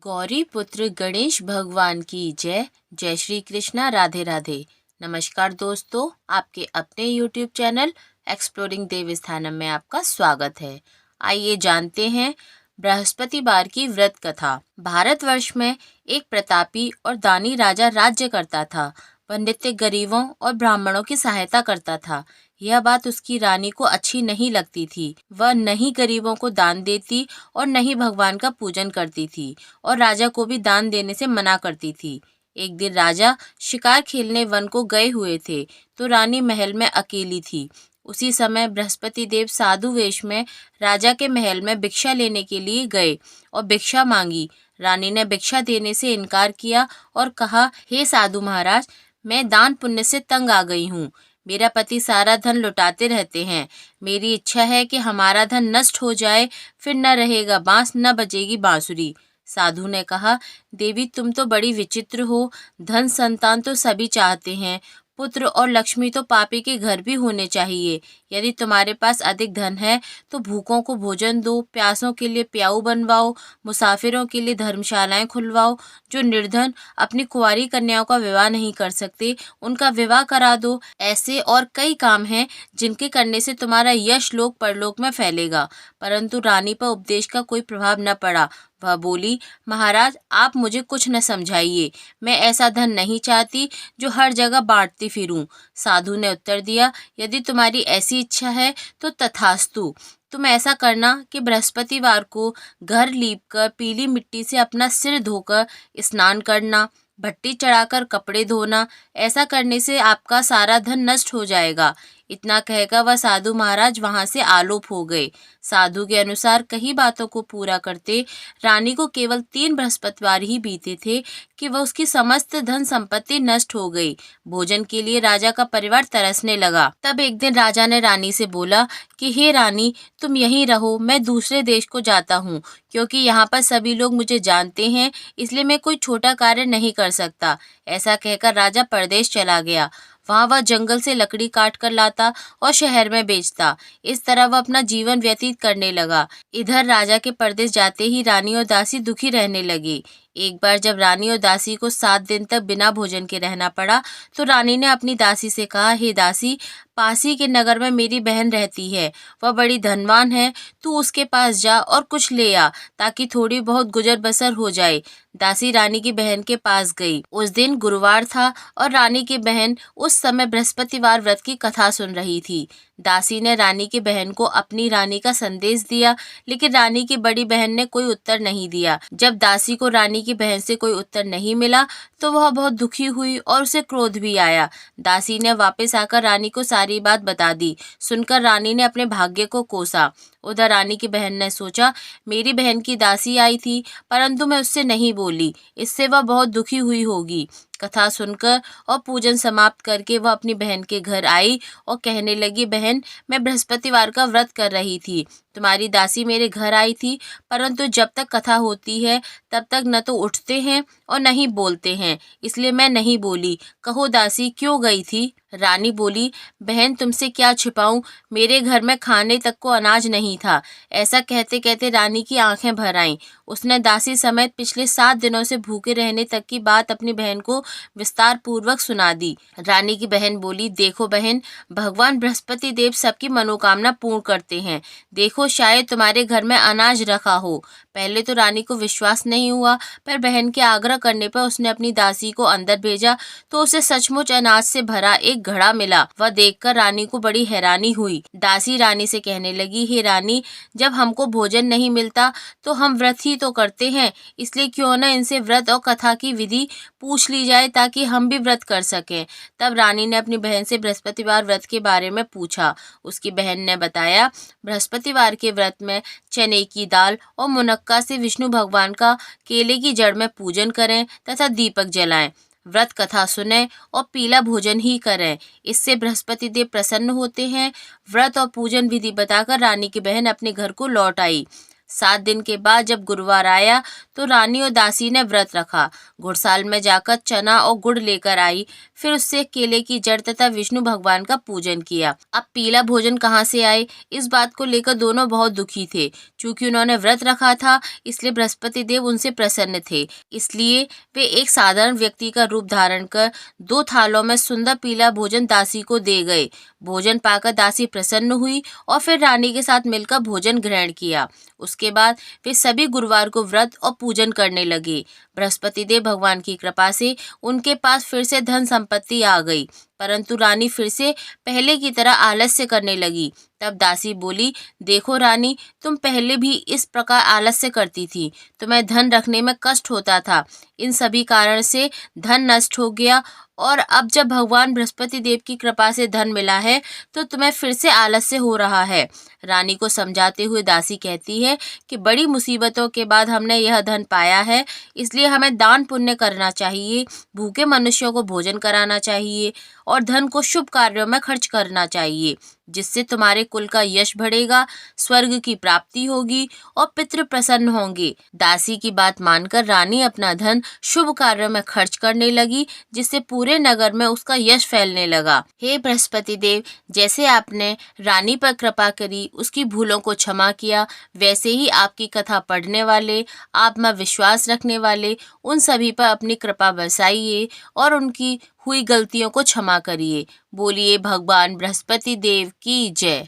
गौरी पुत्र गणेश भगवान की जय। जय श्री कृष्णा, राधे राधे। नमस्कार दोस्तों, आपके अपने YouTube चैनल एक्सप्लोरिंग देवस्थानम में आपका स्वागत है। आइए जानते हैं बृहस्पतिवार की व्रत कथा। भारतवर्ष में एक प्रतापी और दानी राजा राज्य करता था। वह नित्य गरीबों और ब्राह्मणों की सहायता करता था। यह बात उसकी रानी को अच्छी नहीं लगती थी। वह न ही गरीबों को दान देती और न ही भगवान का पूजन करती थी और राजा को भी दान देने से मना करती थी। एक दिन राजा शिकार खेलने वन को गए हुए थे तो रानी महल में अकेली थी। उसी समय बृहस्पति देव साधु वेश में राजा के महल में भिक्षा लेने के लिए गए और भिक्षा मांगी। रानी ने भिक्षा देने से इनकार किया और कहा, हे साधु महाराज, मैं दान पुण्य से तंग आ गई हूँ। मेरा पति सारा धन लुटाते रहते हैं। मेरी इच्छा है कि हमारा धन नष्ट हो जाए, फिर न रहेगा बांस न बजेगी बांसुरी। साधु ने कहा, देवी तुम तो बड़ी विचित्र हो। धन संतान तो सभी चाहते हैं, पुत्र और लक्ष्मी तो पापी के घर भी होने चाहिए। यदि तुम्हारे पास अधिक धन है तो भूखों को भोजन दो, प्यासों के लिए प्याऊ बनवाओ, मुसाफिरों के लिए धर्मशालाएं खुलवाओ। जो निर्धन अपनी कुंवारी कन्याओं का विवाह नहीं कर सकते, उनका विवाह करा दो। ऐसे और कई काम हैं जिनके करने से तुम्हारा यश लोक परलोक में फैलेगा। परंतु रानी पर उपदेश का कोई प्रभाव न पड़ा। वह बोली, महाराज आप मुझे कुछ न समझाइए। मैं ऐसा धन नहीं चाहती जो हर जगह बांटती फिरूं। साधु ने उत्तर दिया, यदि तुम्हारी ऐसी इच्छा है तो तथास्तु। तुम ऐसा करना कि बृहस्पतिवार को घर लीपकर पीली मिट्टी से अपना सिर धोकर स्नान करना, भट्टी चढ़ाकर कपड़े धोना। ऐसा करने से आपका सारा धन नष्ट हो जाएगा। इतना कहकर वह साधु महाराज वहां से आलोप हो गए। साधु के अनुसार कई बातों को पूरा करते रानी को केवल 3 बृहस्पतिवार ही बीते थे कि वह उसकी समस्त धन संपत्ति नष्ट हो गई। भोजन के लिए राजा का परिवार तरसने लगा। तब एक दिन राजा ने रानी से बोला कि हे रानी, तुम यहीं रहो, मैं दूसरे देश को जाता हूँ, क्योंकि यहाँ पर सभी लोग मुझे जानते हैं, इसलिए मैं कोई छोटा कार्य नहीं कर सकता। ऐसा कहकर राजा परदेश चला गया। वहां वह जंगल से लकड़ी काट कर लाता और शहर में बेचता। इस तरह वह अपना जीवन व्यतीत करने लगा। इधर राजा के परदेश जाते ही रानी और दासी दुखी रहने लगी। एक बार जब रानी और दासी को 7 दिन तक बिना भोजन के रहना पड़ा तो रानी ने अपनी दासी से कहा, हे दासी, पास ही के नगर में मेरी बहन रहती है, वह बड़ी धनवान है। तू उसके पास जा और कुछ ले आ ताकि थोड़ी बहुत गुजर बसर हो जाए। दासी रानी की बहन के पास गई। उस दिन गुरुवार था और रानी की बहन उस समय बृहस्पतिवार व्रत की कथा सुन रही थी। दासी ने रानी की बहन को अपनी रानी का संदेश दिया, लेकिन रानी की बड़ी बहन ने कोई उत्तर नहीं दिया। जब दासी को रानी की बहन से कोई उत्तर नहीं मिला तो वह बहुत दुखी हुई और उसे क्रोध भी आया। दासी ने वापस आकर रानी को सारी बात बता दी। सुनकर रानी ने अपने भाग्य को कोसा। उधर रानी की बहन ने सोचा, मेरी बहन की दासी आई थी परंतु मैं उससे नहीं बोली, इससे वह बहुत दुखी हुई होगी। कथा सुनकर और पूजन समाप्त करके वह अपनी बहन के घर आई और कहने लगी, बहन, मैं बृहस्पतिवार का व्रत कर रही थी। तुम्हारी दासी मेरे घर आई थी, परंतु जब तक कथा होती है तब तक न तो उठते हैं और न ही बोलते हैं, इसलिए मैं नहीं बोली। कहो दासी, क्यों गई थी? रानी बोली, बहन तुमसे क्या छिपाऊं, मेरे घर में खाने तक को अनाज नहीं था। ऐसा कहते कहते रानी की आंखें भर आईं। उसने दासी समेत पिछले 7 दिनों से भूखे रहने तक की बात अपनी बहन को विस्तार पूर्वक सुना दी। रानी की बहन बोली, देखो बहन, भगवान बृहस्पति देव सबकी मनोकामना पूर्ण करते हैं। देखो, शायद तुम्हारे घर में अनाज रखा हो। पहले तो रानी को विश्वास नहीं हुआ, पर बहन के आग्रह करने पर उसने अपनी दासी को अंदर भेजा तो उसे सचमुच अनाज से भरा एक घड़ा मिला। वह देखकर रानी को बड़ी हैरानी हुई। दासी रानी से कहने लगी, हे रानी, जब हमको भोजन नहीं मिलता तो हम व्रत ही तो करते हैं, इसलिए क्यों न इनसे व्रत और कथा की विधि पूछ ली जाए ताकि हम भी व्रत कर सकें। तब रानी ने अपनी बहन से बृहस्पतिवार व्रत के बारे में पूछा। उसकी बहन ने बताया, बृहस्पतिवार के व्रत में चने की दाल और मुनक्का से विष्णु भगवान का केले की जड़ में पूजन करें तथा दीपक जलाएं, व्रत कथा सुने और पीला भोजन ही करें, इससे बृहस्पति देव प्रसन्न होते हैं। व्रत और पूजन विधि बताकर रानी की बहन अपने घर को लौट आई। 7 दिन के बाद जब गुरुवार आया तो रानी और दासी ने व्रत रखा। घुड़साल में जाकर चना और गुड़ लेकर आई, फिर उससे केले की जड़ तथा विष्णु भगवान का पूजन किया। अब पीला भोजन कहाँ से आए, इस बात को लेकर दोनों बहुत दुखी थे। चूंकि उन्होंने व्रत रखा था, इसलिए बृहस्पति देव उनसे प्रसन्न थे। इसलिए वे एक साधारण व्यक्ति का रूप धारण कर 2 थालों में सुंदर पीला भोजन दासी को दे गए। भोजन पाकर दासी प्रसन्न हुई और फिर रानी के साथ मिलकर भोजन ग्रहण किया। उसके बाद वे सभी गुरुवार को व्रत और पूजन करने लगे। बृहस्पति देव भगवान की कृपा से उनके पास फिर से धन संपत्ति आ गई, परंतु रानी फिर से पहले की तरह आलस्य करने लगी। तब दासी बोली, देखो रानी, तुम पहले भी इस प्रकार आलस्य करती थी, तुम्हें धन रखने में कष्ट होता था। इन सभी कारण से धन नष्ट हो गया और अब जब भगवान बृहस्पति देव की कृपा से धन मिला है तो तुम्हें फिर से आलस्य हो रहा है। रानी को समझाते हुए दासी कहती है कि बड़ी मुसीबतों के बाद हमने यह धन पाया है, इसलिए हमें दान पुण्य करना चाहिए, भूखे मनुष्यों को भोजन कराना चाहिए और धन को शुभ कार्यों में खर्च करना चाहिए, जिससे तुम्हारे कुल का यश बढ़ेगा, स्वर्ग की प्राप्ति होगी और पितृ प्रसन्न होंगे। दासी की बात मानकर रानी अपना धन शुभ कार्यों में खर्च करने लगी, जिससे पूरे नगर में उसका यश फैलने लगा। हे बृहस्पति देव, जैसे आपने रानी पर कृपा करी, उसकी भूलों को क्षमा किया, वैसे ही आपकी कथा पढ़ने वाले, आप में विश्वास रखने वाले उन सभी पर अपनी कृपा बरसाइए और उनकी हुई गलतियों को क्षमा करिए। बोलिए भगवान बृहस्पति देव की जय।